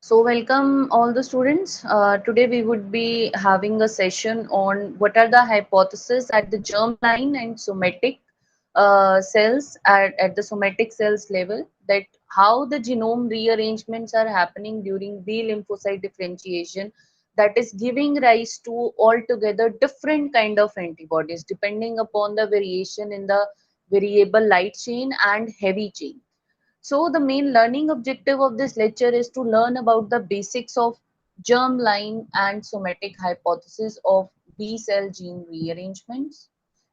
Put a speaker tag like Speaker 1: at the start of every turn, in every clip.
Speaker 1: So, welcome all the students. Today we would be having a session on what are the hypotheses at the germline and somatic cells at the somatic cells level, that how the genome rearrangements are happening during B lymphocyte differentiation, that is giving rise to altogether different kind of antibodies depending upon the variation in the variable light chain and heavy chain. So the main learning objective of this lecture is to learn about the basics of germline and somatic hypothesis of B cell gene rearrangements,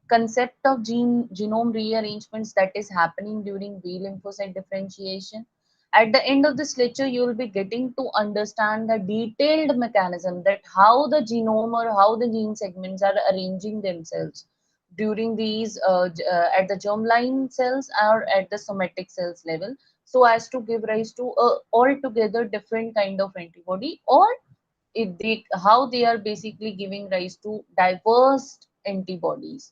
Speaker 1: concept of genome rearrangements that is happening during B lymphocyte differentiation. At the end of this lecture, you will be getting to understand the detailed mechanism that how the genome or how the gene segments are arranging themselves during these at the germline cells or at the somatic cells level, so as to give rise to a altogether different kind of antibody, or how they are basically giving rise to diverse antibodies.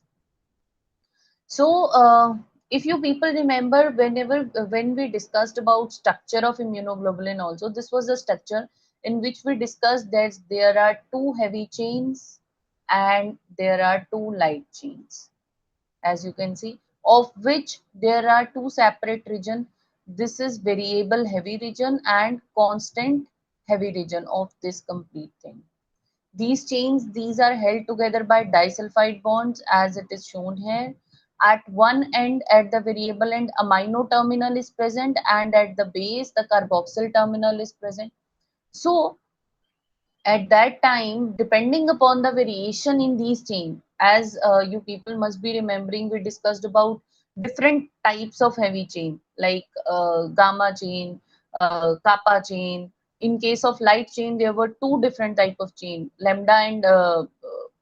Speaker 1: So, if you people remember, when we discussed about structure of immunoglobulin, also this was a structure in which we discussed that there are two heavy chains and there are two light chains, as you can see, of which there are two separate region. This is variable heavy region and constant heavy region of this complete thing. These chains, these are held together by disulfide bonds as it is shown here. At one end, at the variable end, amino terminal is present, and at the base, the carboxyl terminal is present. So at that time, depending upon the variation in these chains, as you people must be remembering, we discussed about different types of heavy chain like gamma chain, kappa chain. In case of light chain, there were two different type of chain, lambda and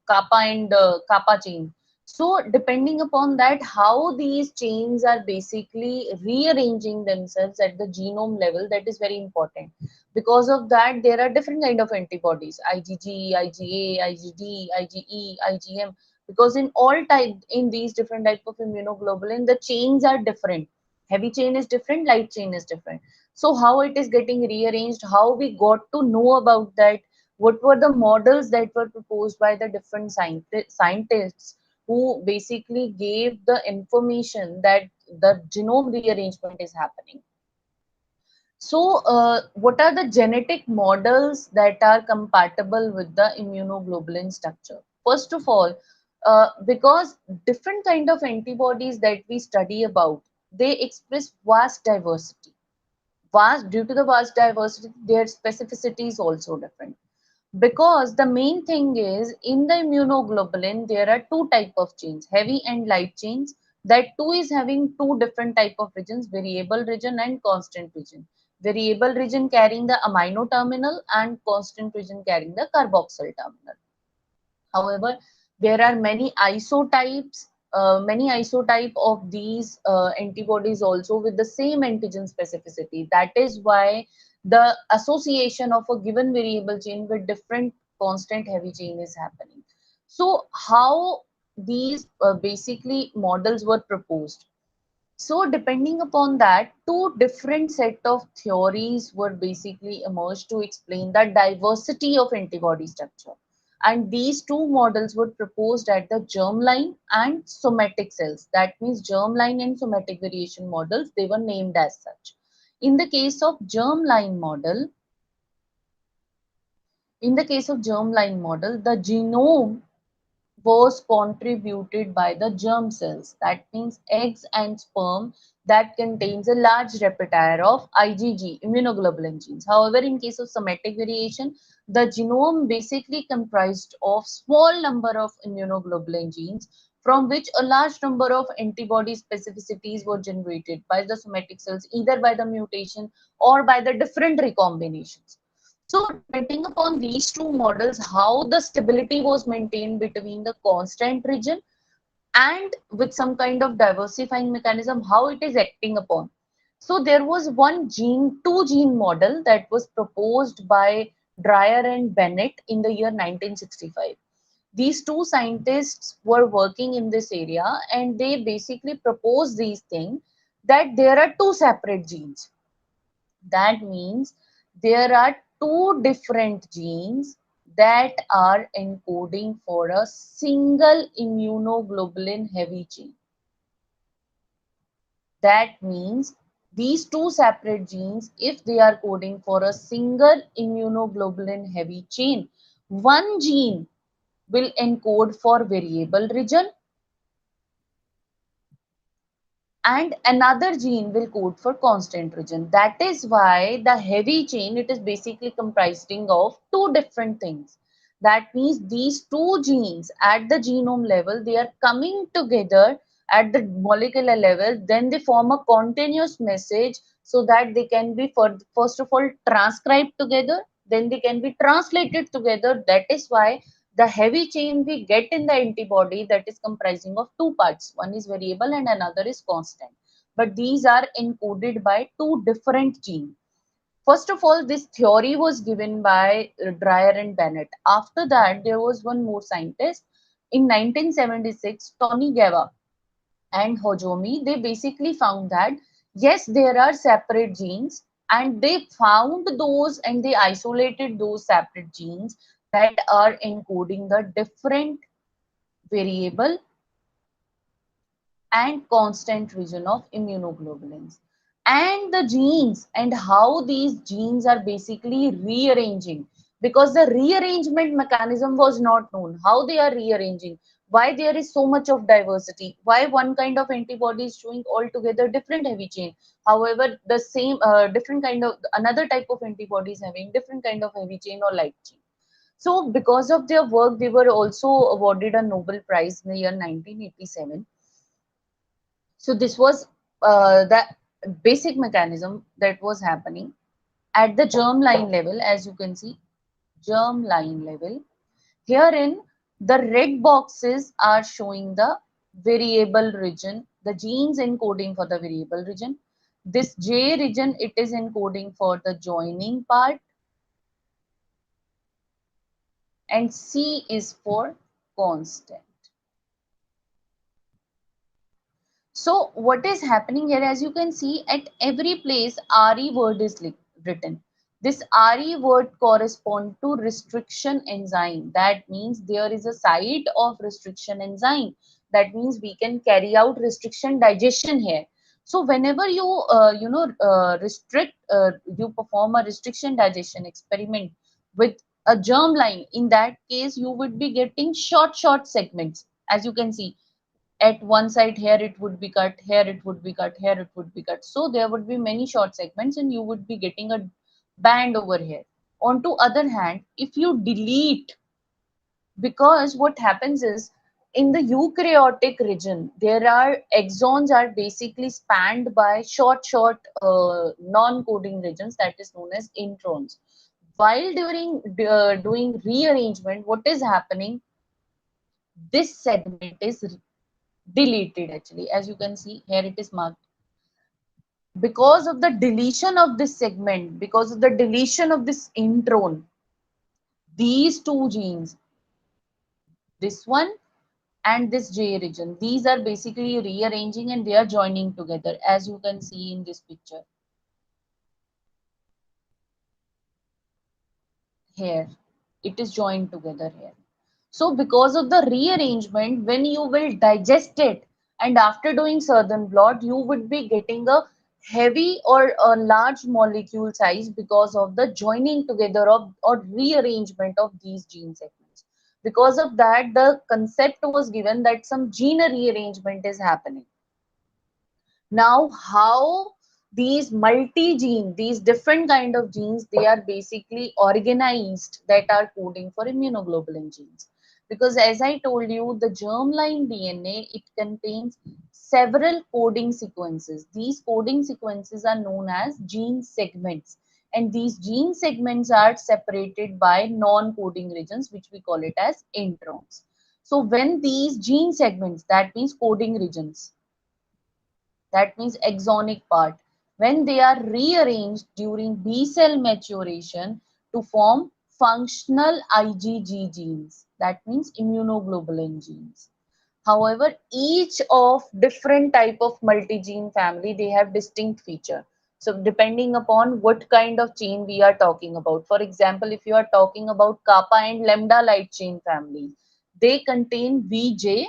Speaker 1: kappa chain. So depending upon that, how these chains are basically rearranging themselves at the genome level, that is very important. Because of that, there are different kind of antibodies, IgG, IgA, IgD, IgE, IgM. Because in all type, in these different type of immunoglobulin, the chains are different. Heavy chain is different, light chain is different. So how it is getting rearranged, how we got to know about that, what were the models that were proposed by the different scientists who basically gave the information that the genome rearrangement is happening. So, what are the genetic models that are compatible with the immunoglobulin structure? First of all, because different kind of antibodies that we study about, they express vast diversity. Due to the vast diversity, their specificity is also different. Because the main thing is, in the immunoglobulin, there are two type of chains, heavy and light chains. That too is having two different type of regions, variable region and constant region. Variable region carrying the amino terminal and constant region carrying the carboxyl terminal. However, there are many isotype of these antibodies also with the same antigen specificity. That is why the association of a given variable chain with different constant heavy chain is happening. So how these basically models were proposed? So depending upon that, two different set of theories were basically emerged to explain the diversity of antibody structure. And these two models were proposed at the germline and somatic cells. That means germline and somatic variation models, they were named as such. In the case of germline model, the genome was contributed by the germ cells, that means eggs and sperm, that contains a large repertoire of IgG, immunoglobulin genes. However, in case of somatic variation, the genome basically comprised of small number of immunoglobulin genes, from which a large number of antibody specificities were generated by the somatic cells, either by the mutation or by the different recombinations. So depending upon these two models, how the stability was maintained between the constant region and with some kind of diversifying mechanism, how it is acting upon. So there was two gene model that was proposed by Dreyer and Bennett in the year 1965. These two scientists were working in this area and they basically proposed these things, that there are two separate genes. That means there are two different genes that are encoding for a single immunoglobulin heavy chain. That means these two separate genes, if they are coding for a single immunoglobulin heavy chain, one gene will encode for variable region and another gene will code for constant region. That is why the heavy chain, it is basically comprising of two different things. That means these two genes at the genome level, they are coming together at the molecular level, then they form a continuous message so that they can be first of all transcribed together, then they can be translated together. That is why the heavy chain we get in the antibody, that is comprising of two parts. One is variable and another is constant. But these are encoded by two different genes. First of all, this theory was given by Dreyer and Bennett. After that, there was one more scientist in 1976, Tony Gava and Hojomi. They basically found that yes, there are separate genes, and they found those and they isolated those separate genes that are encoding the different variable and constant region of immunoglobulins, and the genes and how these genes are basically rearranging, because the rearrangement mechanism was not known, how they are rearranging, why there is so much of diversity, why one kind of antibody is showing altogether different heavy chain, however the same different kind of another type of antibody is having different kind of heavy chain or light chain. So because of their work, they were also awarded a Nobel Prize in the year 1987. So this was the basic mechanism that was happening at the germline level. As you can see, germline level. Herein, the red boxes are showing the variable region, the genes encoding for the variable region. This J region, it is encoding for the joining part, and C is for constant. So what is happening here, as you can see, at every place RE word is written. This RE word corresponds to restriction enzyme. That means there is a site of restriction enzyme. That means we can carry out restriction digestion here. So whenever you you perform a restriction digestion experiment with a germline, in that case you would be getting short segments. As you can see, at one side here it would be cut, here it would be cut, here it would be cut, so there would be many short segments and you would be getting a band over here. On to other hand, if you delete, because what happens is in the eukaryotic region there are exons are basically spanned by short non-coding regions, that is known as introns. While during doing rearrangement, what is happening, this segment is deleted. Actually, as you can see here, it is marked because of the deletion of this segment, because of the deletion of this intron, these two genes, this one and this J region, these are basically rearranging and they are joining together, as you can see in this picture here, it is joined together here. So because of the rearrangement, when you will digest it and after doing southern blot, you would be getting a heavy or a large molecule size because of the joining together of or rearrangement of these gene segments. Because of that, the concept was given that some gene rearrangement is happening. Now, how these multi-gene, these different kind of genes, they are basically organized that are coding for immunoglobulin genes. Because as I told you, the germline DNA, it contains several coding sequences. These coding sequences are known as gene segments. And these gene segments are separated by non-coding regions, which we call it as introns. So when these gene segments, that means coding regions, that means exonic part, when they are rearranged during B cell maturation to form functional IgG genes, that means immunoglobulin genes. However, each of different type of multi-gene family, they have distinct feature. So depending upon what kind of chain we are talking about. For example, if you are talking about kappa and lambda light chain family, they contain VJ.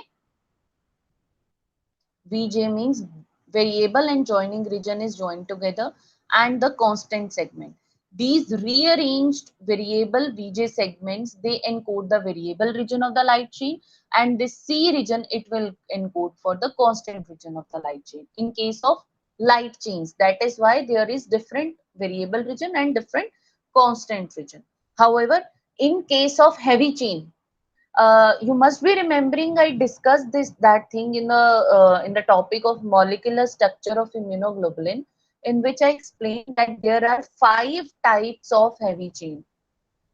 Speaker 1: VJ means variable and joining region is joined together, and the constant segment. These rearranged variable VJ segments, they encode the variable region of the light chain, and this C region, it will encode for the constant region of the light chain. In case of light chains, that is why there is different variable region and different constant region. However, in case of heavy chain, you must be remembering I discussed this that thing in the topic of molecular structure of immunoglobulin, in which I explained that there are 5 types of heavy chain.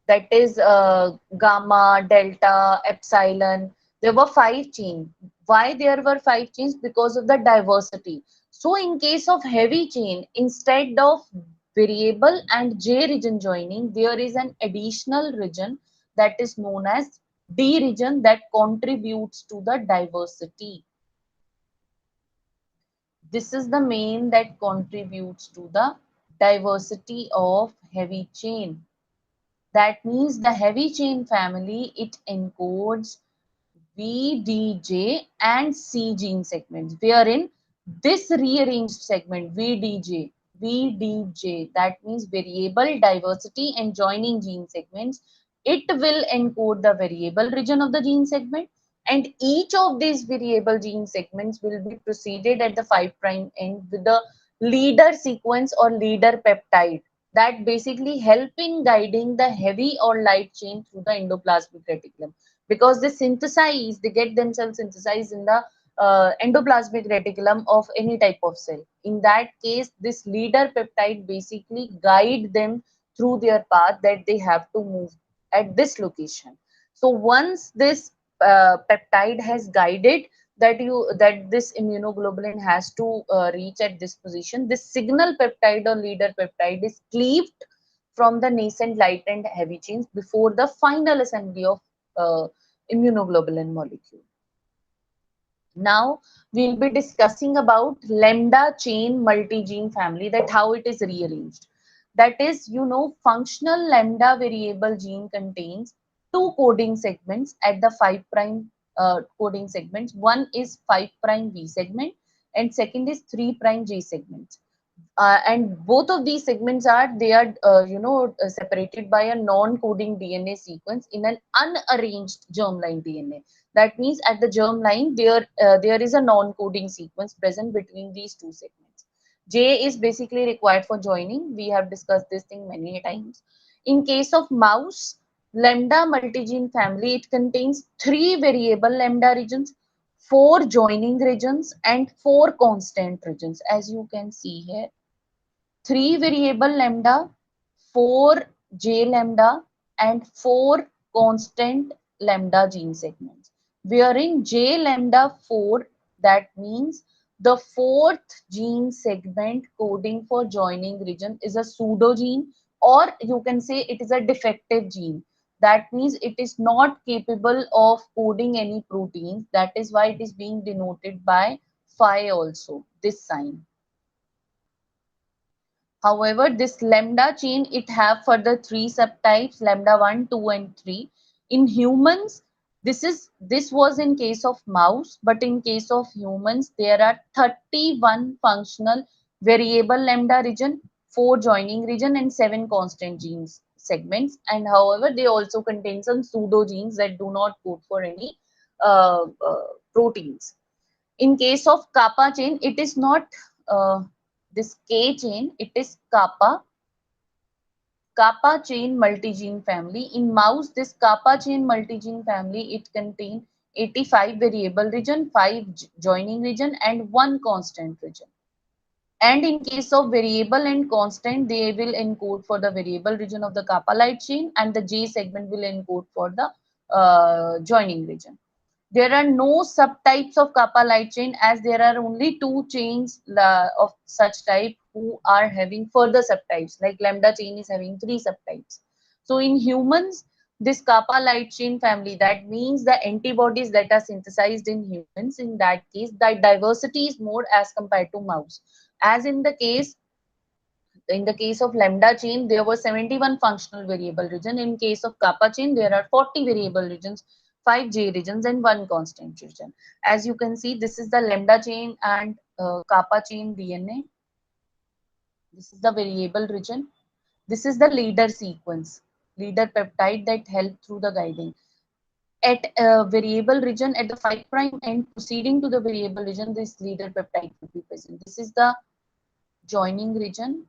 Speaker 1: That is gamma, delta, epsilon. There were 5 chains. Why there were 5 chains? Because of the diversity. So in case of heavy chain, instead of variable and J region joining, there is an additional region that is known as D region that contributes to the diversity. This is the main that contributes to the diversity of heavy chain. That means the heavy chain family, it encodes VDJ and C gene segments, wherein this rearranged segment VDJ, that means variable diversity and joining gene segments, it will encode the variable region of the gene segment, and each of these variable gene segments will be preceded at the 5' end with the leader sequence or leader peptide that basically help in guiding the heavy or light chain through the endoplasmic reticulum, because they get themselves synthesized in the endoplasmic reticulum of any type of cell. In that case, this leader peptide basically guide them through their path that they have to move at this location. So once this peptide has guided that this immunoglobulin has to reach at this position, this signal peptide or leader peptide is cleaved from the nascent light and heavy chains before the final assembly of immunoglobulin molecule. Now we'll be discussing about lambda chain multigene family, that how it is rearranged. That is, functional lambda variable gene contains 2 coding segments at the 5' coding segments. One is 5' V segment and second is 3' J segments. And both of these segments are separated by a non-coding DNA sequence in an unarranged germline DNA. That means at the germline there is a non-coding sequence present between these 2 segments. J is basically required for joining. We have discussed this thing many times. In case of mouse, lambda multigene family, it contains 3 variable lambda regions, 4 joining regions, and 4 constant regions, as you can see here. 3 variable lambda, 4 J lambda, and 4 constant lambda gene segments. Wherein J lambda 4, that means the 4th gene segment coding for joining region is a pseudogene, or you can say it is a defective gene. That means it is not capable of coding any proteins. That is why it is being denoted by phi also, this sign. However, this lambda chain, it have further 3 subtypes, lambda 1, 2, and 3. In humans, this was in case of mouse, but in case of humans, there are 31 functional variable lambda region, 4 joining region, and 7 constant genes segments. And however, they also contain some pseudo genes that do not code for any proteins. In case of kappa chain, it is not this K chain, it is kappa chain multigene family. In mouse, this kappa chain multigene family, it contains 85 variable region, 5 joining region, and 1 constant region. And in case of variable and constant, they will encode for the variable region of the kappa light chain, and the J segment will encode for the joining region. There are no subtypes of kappa light chain, as there are only 2 chains of such type who are having further subtypes, like lambda chain is having 3 subtypes. So in humans, this kappa light chain family, that means the antibodies that are synthesized in humans, in that case the diversity is more as compared to mouse. As in the case In the case of lambda chain, there were 71 functional variable region. In case of kappa chain, there are 40 variable regions, 5 J regions, and 1 constant region. As you can see, this is the lambda chain and kappa chain DNA. This is the variable region. This is the leader sequence, leader peptide that help through the guiding. At a variable region at the 5' end, proceeding to the variable region, this leader peptide will be present. This is the joining region.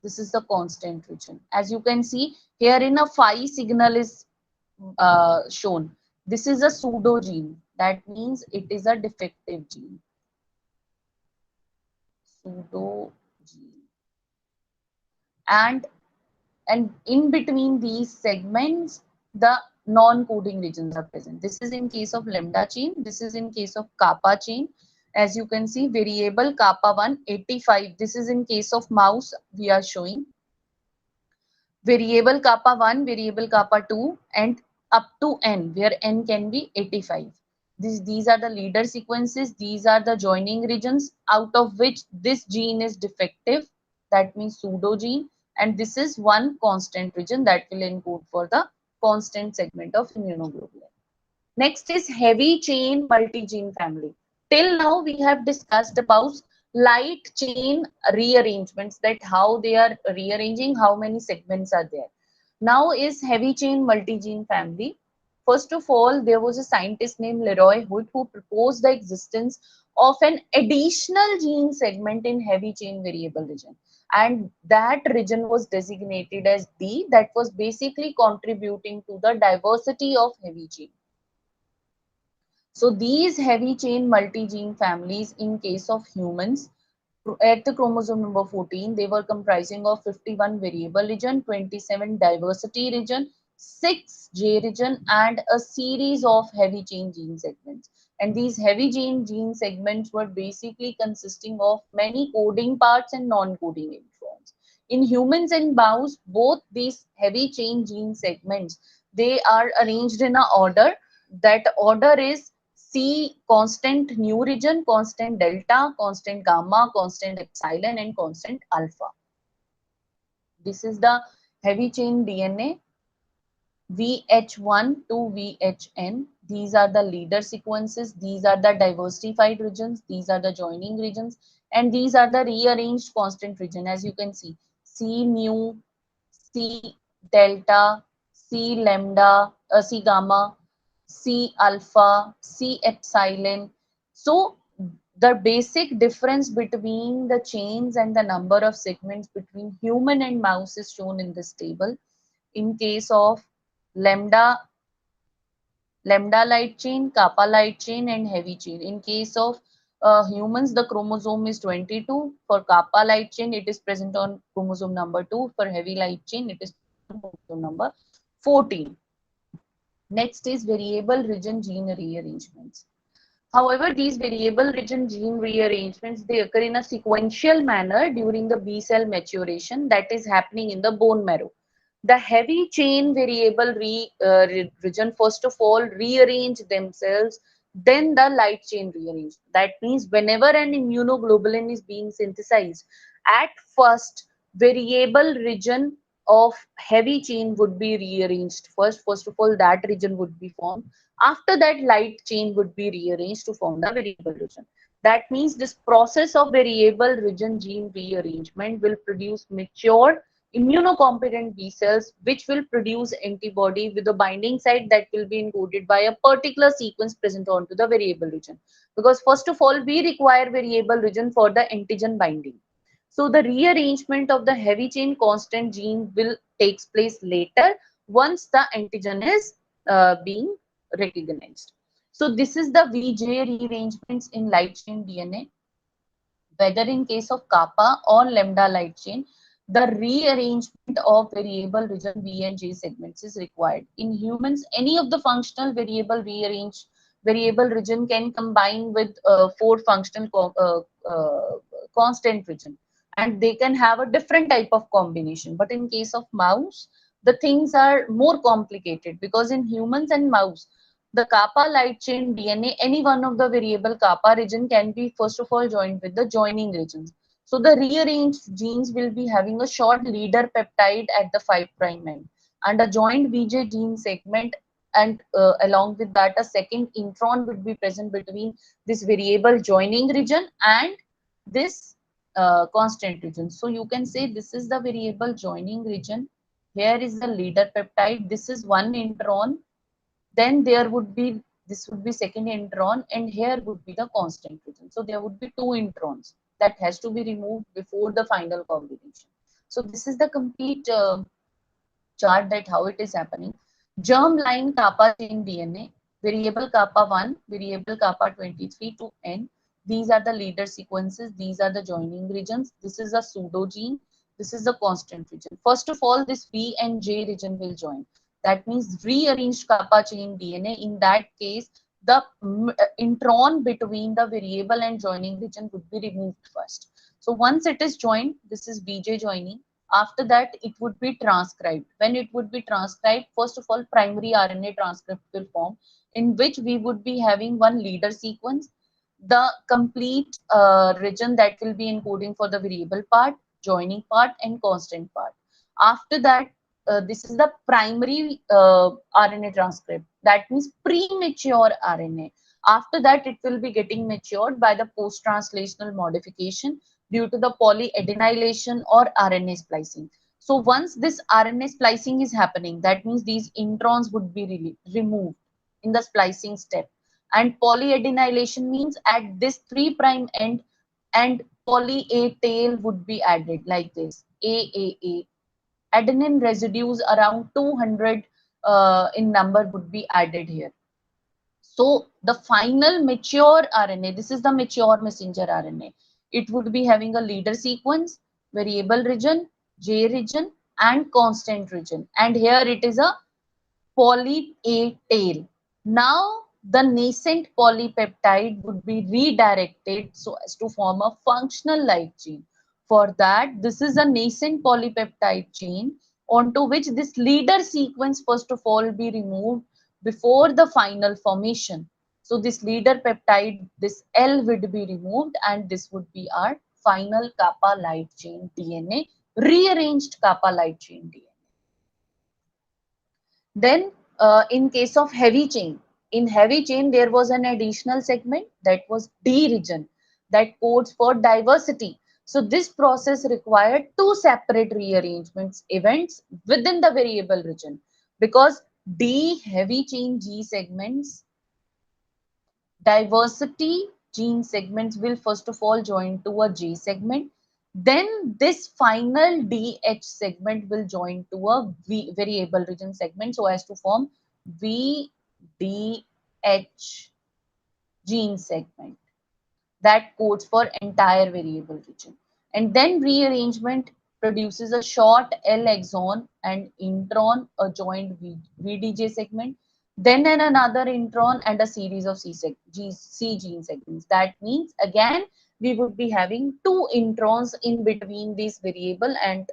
Speaker 1: This is the constant region. As you can see, here in a phi signal is shown. This is a pseudo gene. That means it is a defective gene. Pseudo gene. And in between these segments, the non-coding regions are present. This is in case of lambda chain. This is in case of kappa chain. As you can see, variable kappa 1, 85. This is in case of mouse we are showing. Variable kappa 1, variable kappa 2, and up to n, where n can be 85. These are the leader sequences. These are the joining regions out of which this gene is defective. That means pseudo gene. And this is one constant region that will encode for the constant segment of immunoglobulin. Next is heavy chain multi-gene family. Till now we have discussed about light chain rearrangements, that how they are rearranging, how many segments are there. Now is heavy chain multi-gene family. First of all, there was a scientist named Leroy Hood who proposed the existence of an additional gene segment in heavy chain variable region. And that region was designated as D, that was basically contributing to the diversity of heavy chain. So these heavy chain multi-gene families in case of humans, at the chromosome number 14, they were comprising of 51 variable region, 27 diversity region, 6 J region, and a series of heavy chain gene segments. And these heavy chain gene segments were basically consisting of many coding parts and non-coding introns. In humans and mouse, both these heavy chain gene segments, they are arranged in a order. That order is C constant nu region, constant delta, constant gamma, constant epsilon, and constant alpha. This is the heavy chain DNA, VH1 to VHN. These are the leader sequences. These are the diversified regions. These are the joining regions. And these are the rearranged constant region. As you can see, C mu, C delta, C lambda, C gamma, C alpha, C epsilon. So the basic difference between the chains and the number of segments between human and mouse is shown in this table. In case of lambda, lambda light chain, kappa light chain, and heavy chain. In case of humans, the chromosome is 22. For kappa light chain, it is present on chromosome number 2. For heavy light chain, it is on chromosome number 14. Next is variable region gene rearrangements. However, these variable region gene rearrangements, they occur in a sequential manner during the B cell maturation that is happening in the bone marrow. The heavy chain variable region first of all rearrange themselves, then the light chain rearrange. That means whenever an immunoglobulin is being synthesized, at first variable region of heavy chain would be rearranged first of all that region would be formed. After that, light chain would be rearranged to form the variable region. That means this process of variable region gene rearrangement will produce mature immunocompetent B cells, which will produce antibody with a binding site that will be encoded by a particular sequence present onto the variable region. Because first of all, we require variable region for the antigen binding. So the rearrangement of the heavy chain constant gene will takes place later once the antigen is being recognized. So this is the VJ rearrangements in light chain DNA. Whether in case of kappa or lambda light chain, the rearrangement of variable region V and J segments is required. In humans, any of the functional variable rearranged variable region can combine with four functional constant region, and they can have a different type of combination. But in case of mouse, the things are more complicated, because in humans and mouse, the kappa light chain DNA, any one of the variable kappa region can be first of all joined with the joining regions. So the rearranged genes will be having a short leader peptide at the 5' end and a joint VJ gene segment, and along with that a second intron would be present between this variable joining region and this constant region. So you can say this is the variable joining region. Here is the leader peptide. This is one intron. Then there would be, this would be second intron, and here would be the constant region. So there would be two introns that has to be removed before the final combination. So this is the complete chart that how it is happening. Germline kappa chain DNA, variable kappa 1, variable kappa 23 to N. These are the leader sequences. These are the joining regions. This is a pseudo gene. This is the constant region. First of all, this V and J region will join. That means rearranged kappa chain DNA. In that case, the intron between the variable and joining region would be removed first. So once it is joined, this is VJ joining. After that, it would be transcribed. When it would be transcribed, first of all, primary RNA transcript will form, in which we would be having one leader sequence, the complete region that will be encoding for the variable part, joining part, and constant part. After that, this is the primary RNA transcript. That means premature RNA. After that, it will be getting matured by the post-translational modification due to the polyadenylation or RNA splicing. So once this RNA splicing is happening, that means these introns would be removed in the splicing step. And polyadenylation means at this 3' end, and poly A tail would be added like this, AAA. Adenine residues around 200 in number would be added here. So the final mature RNA, this is the mature messenger RNA. It would be having a leader sequence, variable region, J region, and constant region. And here it is a poly A tail. Now the nascent polypeptide would be redirected so as to form a functional light chain. For that, this is a nascent polypeptide chain onto which this leader sequence first of all be removed before the final formation. So this leader peptide, this L would be removed, and this would be our final kappa light chain DNA, rearranged kappa light chain DNA. Then in case of heavy chain, in heavy chain there was an additional segment that was D region that codes for diversity. So this process required two separate rearrangements events within the variable region, because D heavy chain G segments, diversity gene segments will first of all join to a J segment. Then this final DH segment will join to a variable region segment so as to form VDH gene segment that codes for entire variable region. And then rearrangement produces a short L exon and intron, a joined VDJ segment, then another intron and a series of C gene segments. That means again we would be having two introns in between these variable and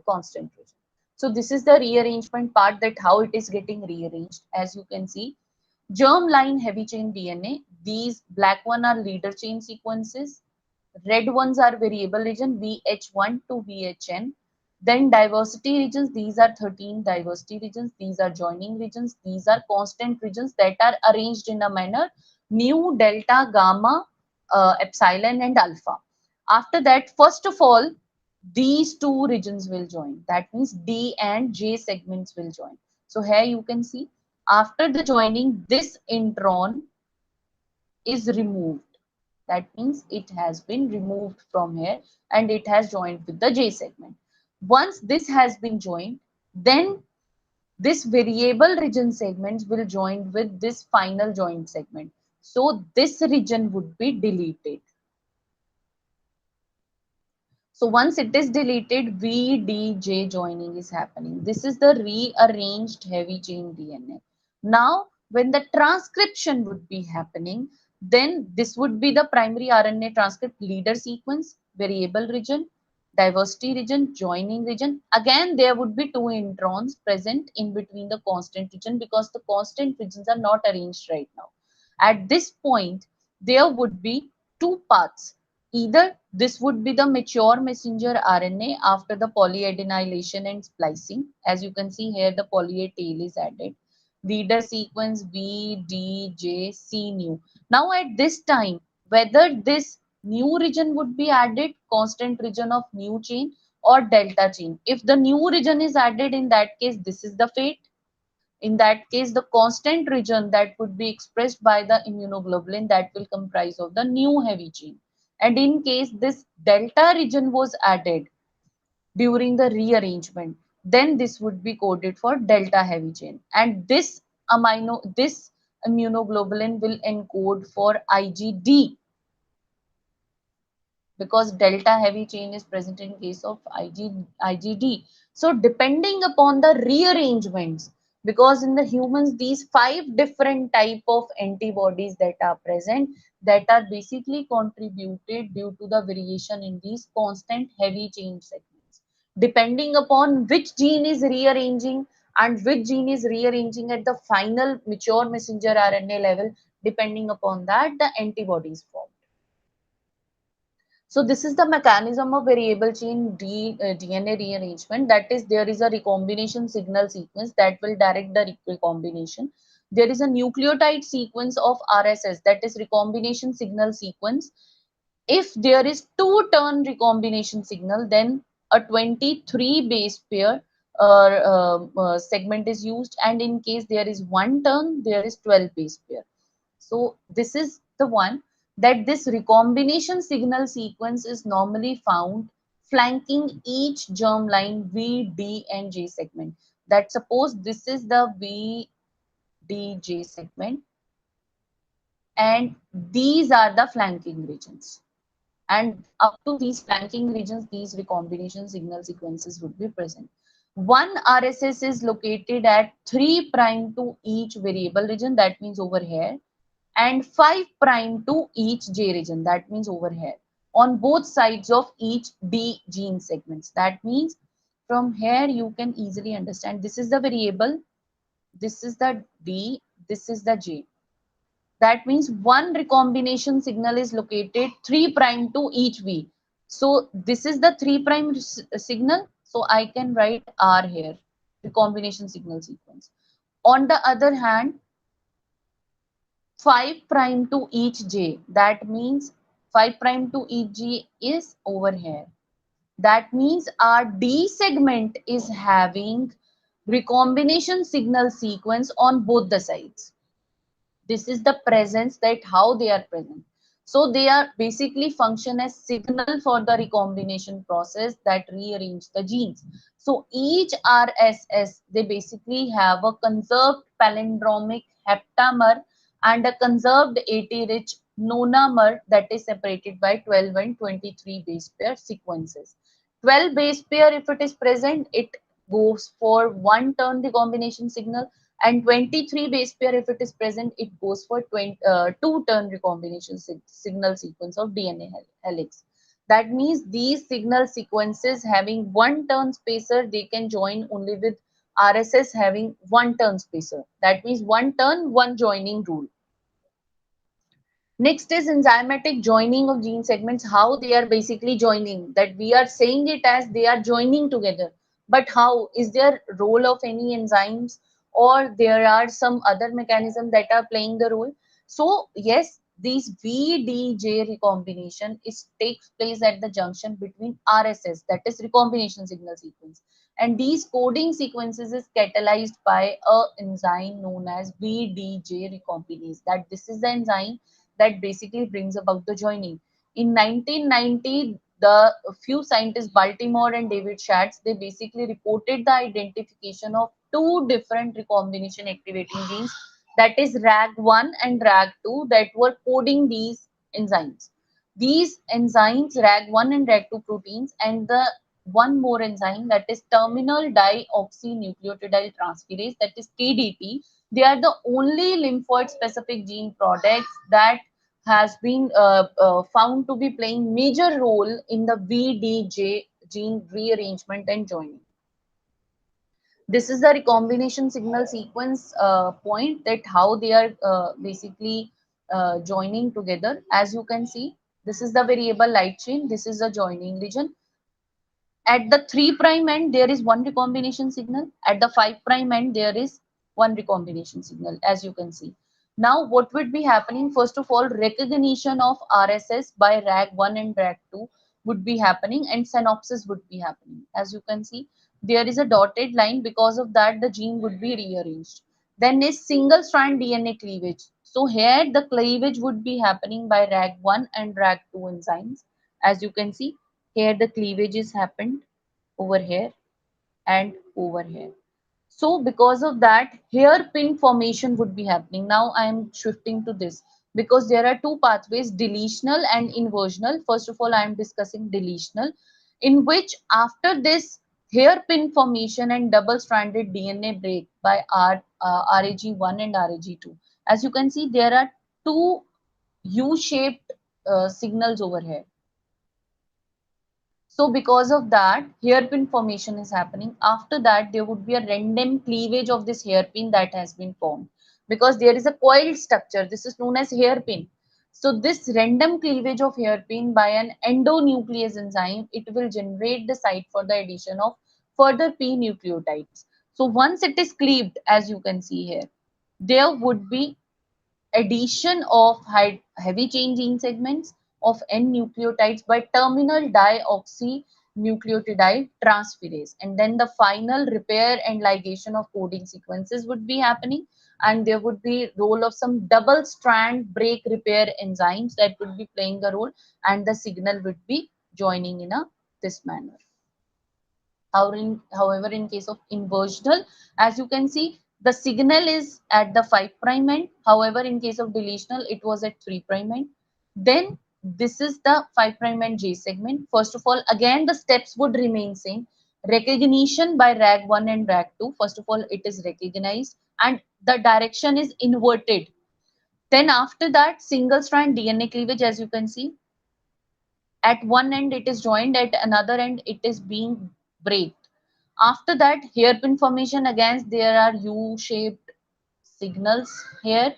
Speaker 1: constant region. So this is the rearrangement part, that how it is getting rearranged. As you can see, germline heavy chain DNA. These black one are leader chain sequences. Red ones are variable region VH1 to VHN. Then diversity regions. These are 13 diversity regions. These are joining regions. These are constant regions that are arranged in a manner mu, delta, gamma, epsilon, and alpha. After that, first of all, these two regions will join. That means D and J segments will join. So here you can see, after the joining, this intron is removed. That means it has been removed from here and it has joined with the J segment. Once this has been joined, then this variable region segments will join with this final joint segment. So this region would be deleted. So once it is deleted, VDJ joining is happening. This is the rearranged heavy chain DNA. Now, when the transcription would be happening, then this would be the primary RNA transcript leader sequence, variable region, diversity region, joining region. Again, there would be two introns present in between the constant region, because the constant regions are not arranged right now. At this point, there would be two paths. Either this would be the mature messenger RNA after the polyadenylation and splicing. As you can see here, the poly A tail is added. Reader sequence V, D, J, C new. Now at this time, whether this new region would be added, constant region of new chain or delta chain. If the new region is added, in that case, this is the fate. In that case, the constant region that would be expressed by the immunoglobulin that will comprise of the new heavy chain. And in case this delta region was added during the rearrangement, then this would be coded for delta heavy chain. And this immunoglobulin will encode for IgD, because delta heavy chain is present in case of IgD. So depending upon the rearrangements, because in the humans these 5 different type of antibodies that are present, that are basically contributed due to the variation in these constant heavy chain segments. Depending upon which gene is rearranging and which gene is rearranging at the final mature messenger RNA level, depending upon that the antibodies form. So this is the mechanism of variable chain DNA rearrangement. That is, there is a recombination signal sequence that will direct the recombination. There is a nucleotide sequence of RSS, that is recombination signal sequence. If there is 2-turn recombination signal, then a 23 base pair segment is used, and in case there is 1 turn, there is 12 base pair. So this is the one, that this recombination signal sequence is normally found flanking each germline V, D and J segment. That suppose this is the V, D, J segment, and these are the flanking regions. And up to these flanking regions, these recombination signal sequences would be present. One RSS is located at 3' to each variable region, that means over here, and 5' to each J region, that means over here, on both sides of each D gene segments. That means from here you can easily understand, this is the variable, this is the D, this is the J. That means one recombination signal is located 3' to each V. So this is the 3' signal. So I can write R here, recombination signal sequence. On the other hand, 5' to each J. That means 5' to each J is over here. That means our D segment is having recombination signal sequence on both the sides. This is the presence, that how they are present. So they are basically function as signal for the recombination process that rearrange the genes. So each RSS, they basically have a conserved palindromic heptamer and a conserved AT-rich nonamer that is separated by 12 and 23 base pair sequences. 12 base pair, if it is present, it goes for 1-turn recombination signal, and 23 base pair, if it is present, it goes for 2-turn recombination signal sequence of DNA helix. That means these signal sequences having 1-turn spacer, they can join only with RSS having 1-turn spacer. That means 1 turn, 1 joining rule. Next is enzymatic joining of gene segments, how they are basically joining. That we are saying it as they are joining together. But how? Is there role of any enzymes, or there are some other mechanism that are playing the role? So yes, these VDJ recombination takes place at the junction between RSS, that is recombination signal sequence. And these coding sequences is catalyzed by a enzyme known as VDJ recombinase. That this is the enzyme that basically brings about the joining. In 1990, the few scientists, Baltimore and David Schatz, they basically reported the identification of 2 different recombination activating genes, that is RAG1 and RAG2, that were coding these enzymes. These enzymes, RAG1 and RAG2 proteins, and the one more enzyme, that is terminal dioxynucleotidyl transferase, that is TDT, they are the only lymphoid specific gene products that has been found to be playing major role in the VDJ gene rearrangement and joining. This is the recombination signal sequence point, that how they are basically joining together. As you can see, This is the variable light chain. This is the joining region. At the 3' end, there is one recombination signal. At the 5' end, there is one recombination signal, as you can see. Now, what would be happening? First of all, recognition of RSS by RAG1 and RAG2 would be happening, and synopsis would be happening. As you can see, there is a dotted line. Because of that, the gene would be rearranged. Then is single strand DNA cleavage. So here the cleavage would be happening by RAG1 and RAG2 enzymes. As you can see, here the cleavage is happened over here and over here. So because of that, hairpin formation would be happening. Now I am shifting to this because there are two pathways, deletional and inversional. First of all, I am discussing deletional, in which after this hairpin formation and double-stranded DNA break by RAG1 and RAG2. As you can see, there are two U-shaped signals over here. So because of that, hairpin formation is happening. After that, there would be a random cleavage of this hairpin that has been formed. Because there is a coiled structure. This is known as hairpin. So this random cleavage of hairpin by an endonuclease enzyme, it will generate the site for the addition of further P nucleotides. So once it is cleaved, as you can see here, there would be addition of heavy chain gene segments of N nucleotides by terminal dioxynucleotide transferase, and then the final repair and ligation of coding sequences would be happening, and there would be role of some double strand break repair enzymes that would be playing a role, and the signal would be joining in a this manner. However, in case of inversional, as you can see, the signal is at the 5' end. However, in case of deletional, it was at 3' end. Then this is the 5' end J segment. First of all, again, the steps would remain same. Recognition by RAG1 and RAG2. First of all, it is recognized and the direction is inverted. Then after that, single strand DNA cleavage, as you can see, at one end it is joined, at another end it is being breaked. After that, hairpin formation, again there are U-shaped signals here.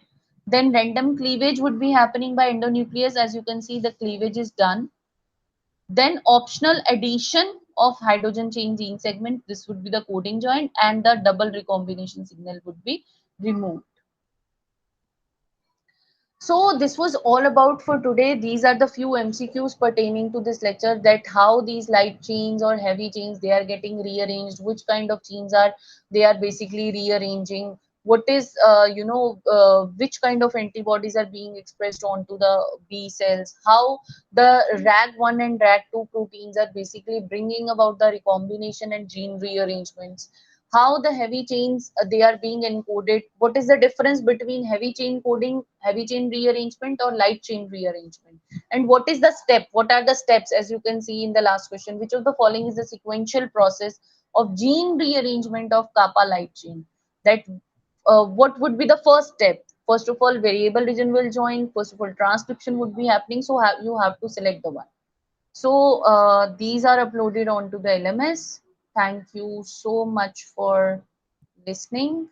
Speaker 1: Then random cleavage would be happening by endonuclease. As you can see, the cleavage is done. Then optional addition of hydrogen chain gene segment, this would be the coding joint, and the double recombination signal would be removed. So this was all about for today. These are the few MCQs pertaining to this lecture, that how these light chains or heavy chains, they are getting rearranged, which kind of chains are they are basically rearranging, what is which kind of antibodies are being expressed onto the B cells, how the RAG1 and RAG2 proteins are basically bringing about the recombination and gene rearrangements, how the heavy chains they are being encoded, what is the difference between heavy chain coding, heavy chain rearrangement or light chain rearrangement, and what is the step, what are the steps, as you can see in the last question, which of the following is the sequential process of gene rearrangement of kappa light chain, that what would be the first step. First of all, variable region will join. First of all, transcription would be happening, so you have to select the one. So these are uploaded onto the LMS. Thank you so much for listening.